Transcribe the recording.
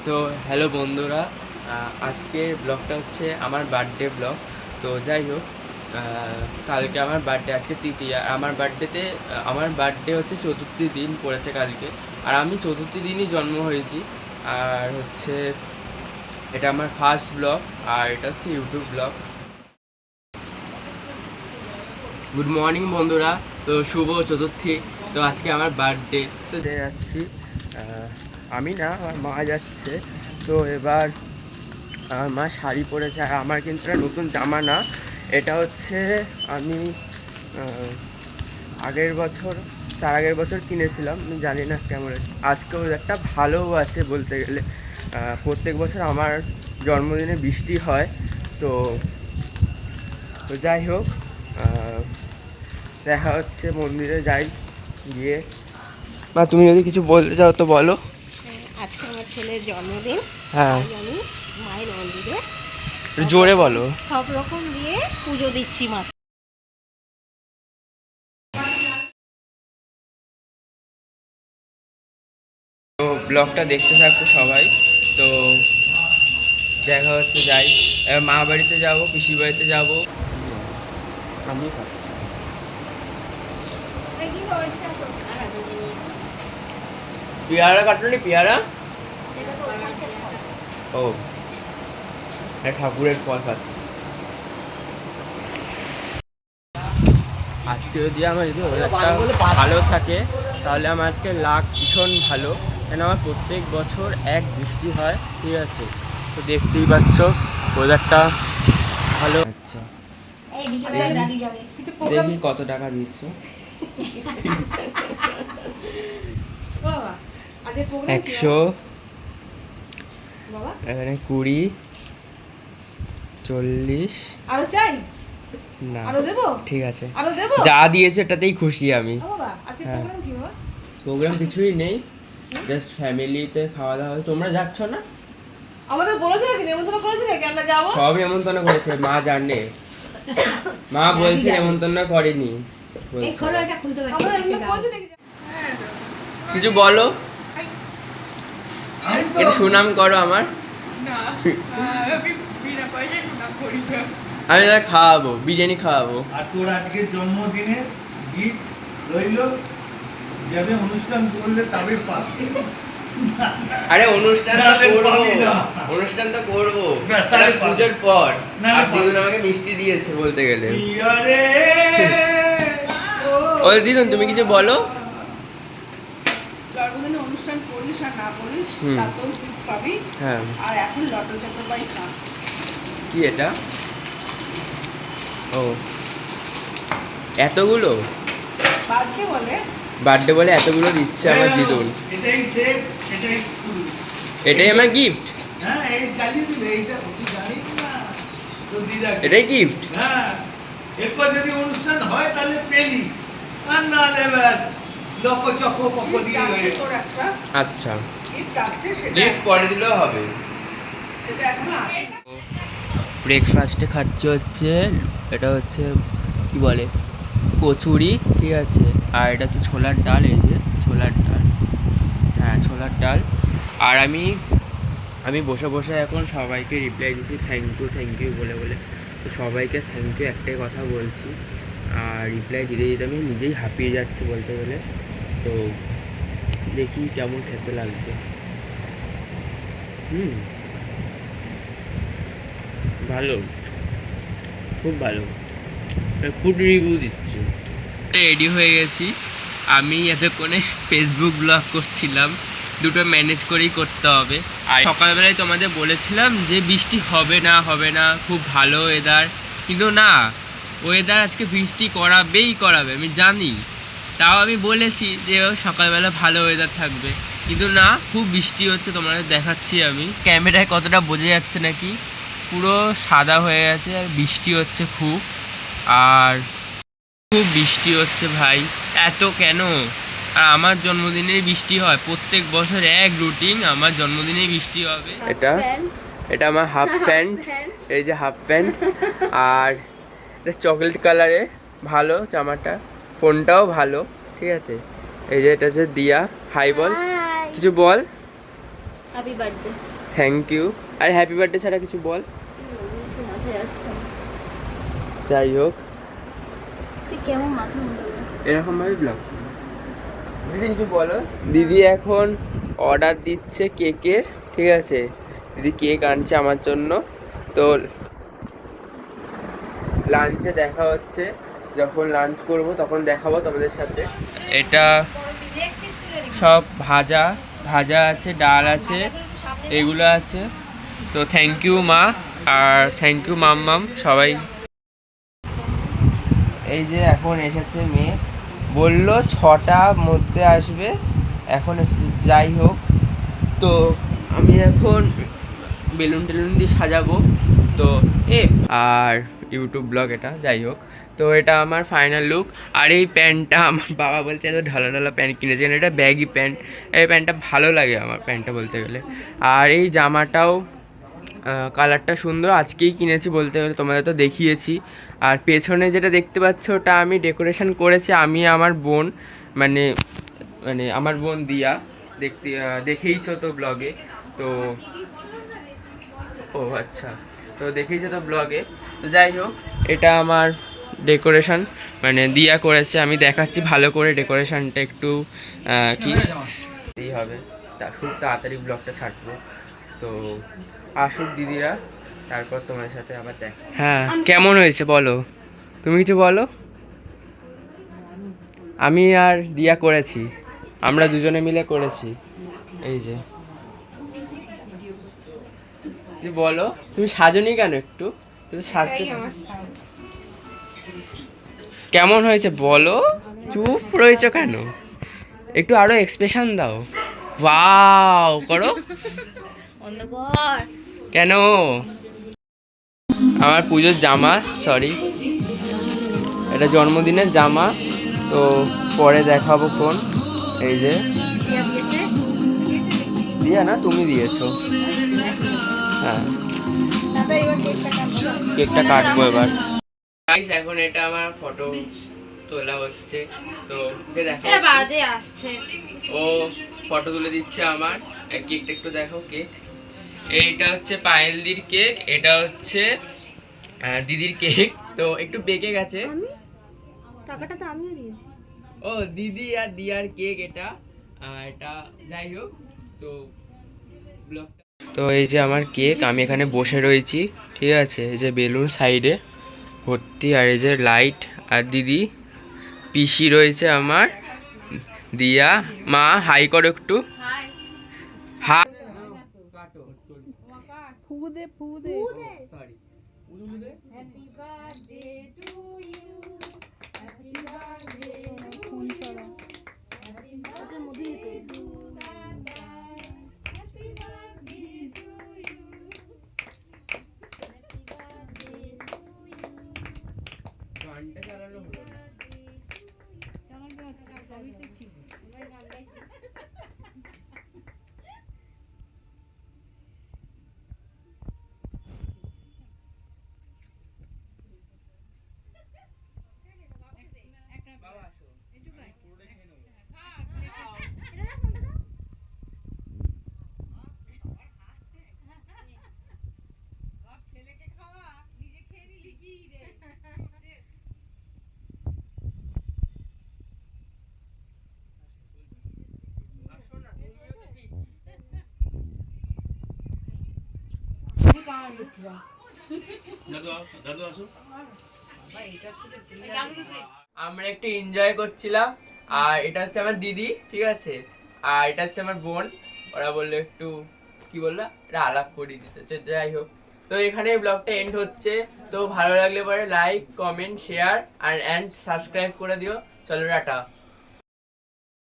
তো হ্যালো বন্ধুরা, আজকে ব্লগটা হচ্ছে আমার বার্থডে ব্লগ। তো যাই হোক, কালকে আমার বার্থডে, আজকে তৃতীয়া। আমার বার্থডে হচ্ছে চতুর্থী দিন পড়েছে কালকে, আর আমি চতুর্থী দিনই জন্ম হয়েছি। আর হচ্ছে এটা আমার ফার্স্ট ব্লগ, আর এটা হচ্ছে ইউটিউব ব্লগ। গুড মর্নিং বন্ধুরা, তো শুভ চতুর্থী। তো আজকে আমার বার্থডে, তো যাচ্ছি। আমি না, আমার মা যাচ্ছে। তো এবার আমার মা শাড়ি পরেছে, আর আমার কিন্তু একটা নতুন জামা না, এটা হচ্ছে আমি তার আগের বছর কিনেছিলাম। আমি জানি না কেমন আছে, আজকেও একটা ভালোও আছে বলতে গেলে। প্রত্যেক বছর আমার জন্মদিনে বৃষ্টি হয়। তো তো যাই হোক, দেখা হচ্ছে, মন্দিরে যাই গিয়ে। মা, তুমি যদি কিছু বলতে চাও তো বলো। আজকে আমার ছেলের জন্মদিন। হ্যাঁ, আমি মায়ের মন্দিরে জোরে বলো। সব রকম দিয়ে পুজো দিচ্ছি মা। তো ব্লগটা দেখতে থাকো সবাই। তো দেখা হচ্ছে, যাই। মা বাড়িতে যাব, পিসির বাড়িতে যাব। আমি পেয়ারা কাটলি, পেয়ারা। ও, ঠাকুরের ফল খাচ্ছি। আজকে যদি ওয়েদারটা ভালো থাকে, তাহলে আমার আজকে লাক ভীষণ ভালো, কেন আমার প্রত্যেক বছর এক বৃষ্টি হয়, ঠিক আছে। তো দেখতেই পাচ্ছ ওয়েদারটা ভালো। আচ্ছা, দেখি কত টাকা দিচ্ছ। 100, এখানে 20, 40। আরো চাই? না, আরো দেবো? ঠিক আছে, আরো দেবো? যা দিয়েছে এটাতেই খুশি আমি। আচ্ছা, হ্যাঁ। প্রোগ্রাম কি বাবা? প্রোগ্রাম কিছুই নেই, জাস্ট ফ্যামিলিতে খাওয়া দাওয়া। তোমরা যাচ্ছ না? আমাদের বলেছে নাকি, নেমন্তন্ন করেছে নাকি আমরা যাবো? সব নেমন্তন্ন করেছে, মা জানে। মা বলছে নেমন্তন্ন করেনি, বলছে। আমরা এমনি করেছে নাকি? কিছু বলো, একটু সুনাম করো আমার। আমি তাকে খাওয়াবো, বিরিয়ানি খাওয়াবো। আর তোর আজকে জন্মদিনে গিফট রইল, যাবে অনুষ্ঠান করলে তবে পাবি। আরে অনুষ্ঠান তো নাহলে করবো, পাবি না। অনুষ্ঠান তো করবো, ব্যাস, তাহলে এটা পুজোর পর। নাহলে আর দিদুন পাবি। আমাকে মিষ্টি দিয়েছে বলতে গেলে। ইয়রে, ও দিদুন, তুমি কিছু বলো। জন্মদিনে অনুষ্ঠান করিস আর না করিস তাতেও তুই পাবি। হ্যাঁ, আর এখন লটল চটল বাই খা। কি এটা? ও, এতগুলো বার্থডে বলে বার্থডে বলে এতগুলো দিচ্ছে আমার দিদুন। এটাই শেষ, এটাই শুরু। এটাই আমার গিফট। হ্যাঁ, এই চালিয়ে দিলে, এইটা তুই জানিস না তোর দিদা। এটাই গিফট। হ্যাঁ, এরপর যদি অনুষ্ঠান হয় তাহলে পেলি, আর না হলে ব্যাস লক চক পক দিয়ে আছে হয়ে। তোর একটা আচ্ছা, গিফট আছে, গিফট পরে দিলেও হবে। সেটা এখনো আসে। ব্রেকফাস্টে খাচ্ছি হচ্ছে, এটা হচ্ছে কি বলে, কচুরি, ঠিক আছে। আর এটা হচ্ছে ছোলার ডাল, এই যে ছোলার ডাল। হ্যাঁ, ছোলার ডাল। আর আমি বসে বসে এখন সবাইকে রিপ্লাই দিচ্ছি থ্যাংক ইউ বলে বলে। তো সবাইকে থ্যাংক ইউ একটাই কথা বলছি, আর রিপ্লাই দিতে দিতে আমি নিজেই হাঁপিয়ে যাচ্ছি বলতে গেলে। তো দেখি কেমন খেতে লাগছে। ভালো, খুব ভালো। ফুড রিভিউ দিচ্ছি। রেডি হয়ে গেছি আমি, এতক্ষণে ফেসবুক ব্লগ করছিলাম, দুটো ম্যানেজ করেই করতে হবে। আর সকালবেলায় তোমাদের বলেছিলাম যে বৃষ্টি হবে না, খুব ভালো ওয়েদার, কিন্তু না, ওয়েদার আজকে বৃষ্টি করাবে আমি জানি। তাও আমি বলেছি যে সকালবেলা ভালো ওয়েদার থাকবে, কিন্তু না, খুব বৃষ্টি হচ্ছে। তোমাদের দেখাচ্ছি আমি, ক্যামেরায় কতটা বোঝা যাচ্ছে নাকি, পুরো সাদা হয়ে গেছে, আর বৃষ্টি হচ্ছে খুব বৃষ্টি হচ্ছে ভাই, এত কেন? আর আমার জন্মদিনেই বৃষ্টি হয়, প্রত্যেক বছর এক রুটিন, আমার জন্মদিনেই বৃষ্টি হবে। এটা আমার হাফ প্যান্ট, এই যে হাফ প্যান্ট। আর এটা চকলেট কালারে, ভালো জামাটা, ফোনটাও ভালো, ঠিক আছে। এই যে এটা হচ্ছে দিয়া, হাই বল, কিছু বল। Happy birthday. Thank you. আর হ্যাপি বার্থডে ছাড়া কিছু বল। কিছু মাথায় আসছে না। যাই হোক, তুই কেমন মাথা মুন্ডা এরকম ভাবে ব্লগ। দিদি কিছু বলো। দিদি এখন অর্ডার দিচ্ছে কেকের, ঠিক আছে? দিদি কেক আনছে আমার জন্য। তো লাঞ্চে দেখা হচ্ছে, যখন লাঞ্চ করব তখন দেখাবো তোমাদের সাথে। এটা সব ভাজা ভাজা আছে, ডাল আছে, এগুলো আছে। তো থ্যাংক ইউ মা, আর থ্যাংক ইউ মাম্মাম সবাই। এই যে এখন এসেছে মেয়ে, বললো 6টার মধ্যে আসবে, এখন যাই হোক। তো আমি এখন বেলুন টেলুন দিয়ে সাজাবো। তো আর ইউটিউব ব্লগ এটা, যাই হোক। তো এটা আমার ফাইনাল লুক। আর এই প্যান্টটা আমার বাবা বলছে এত ঢালা ঢালা প্যান্ট কিনেছেন, এটা ব্যাগি প্যান্ট। এই প্যান্টটা ভালো লাগে আমার, প্যান্টটা বলতে গেলে। আর এই জামাটাও কালারটা সুন্দর, আজকেই কিনেছি বলতে গেলে, তোমাদের তো দেখিয়েছি। আর পেছনে যেটা দেখতে পাচ্ছ ওটা আমি ডেকোরেশন করেছি, আমি আমার বোন, মানে মানে আমার বোন দিয়া, দেখেইছো তো ব্লগে। তো ও আচ্ছা, তো দেখেইছো তো ব্লগে। তো যাই হোক, এটা আমার ডেকোরেশন, মানে দিয়া করেছে। আমি দেখাচ্ছি ভালো করে ডেকোরেশনটা একটু, কি হবে, খুব তাড়াতাড়ি ব্লগটা ছাড়বো। তো আসুক দিদিরা, তারপর তোমার সাথে আবার দেখ। হ্যাঁ, কেমন হয়েছে বলো, তুমি কিছু বলো। আমি আর দিয়া করেছি, আমরা দুজনে মিলে করেছি। এই যে বলো, তুমি সাজনি কেন একটু, তুমি সাজতে কেমন হয়েছে বলো, চুপ রয়েছো কেন, একটু আরো এক্সপ্রেশন দাও, ওয়াও করো। কেন? আমার পুজোর জামা, সরি এটা জন্মদিনের জামা, তো পরে দেখাবো কোন। এই যে দিয়া না, তুমি দিয়েছো। হ্যাঁ, কেকটা কাটবো এবার। এখন এটা আমার ফটো তোলা হচ্ছে, তো দেখো বাজে আসছে। ও ফটো তুলে দিচ্ছে আমার। কেকটা একটু দেখো, কেক এইটা হচ্ছে পায়েলদির কেক, এটা হচ্ছে দিদির কেক। তো একটু বেঁকে গেছে, টাকাটা তো আমিও দিয়েছি। ও দিদি আর দিয়ার কেক এটা, এটা যাই হোক। তো ব্লগটা, তো এই যে আমার কেক, আমি এখানে বসে রয়েছি, ঠিক আছে? এই যে বেলুন সাইডে ভর্তি, আর এই যে লাইট, আর দিদি পিসি রয়েছে আমার, দিয়া মা হাই করো একটু, হাই। ফুদে ফুদে sorry, happy birthday to you, happy birthday phone করা হ্যাপি বার্থডে টু গানটা চালানো হলো না। আমরা একটু এনজয় করছিলাম। আর এটা হচ্ছে আমার দিদি, ঠিক আছে? আর এটা হচ্ছে আমার বোন। ওরা বললো একটু, কি বললো, এটা আলাপ করিয়ে দিতে। যাই হোক, তো এখানে ব্লগটা এন্ড হচ্ছে। তো ভালো লাগলে পরে লাইক, কমেন্ট, শেয়ার আর সাবস্ক্রাইব করে দিও। চলো টাটা।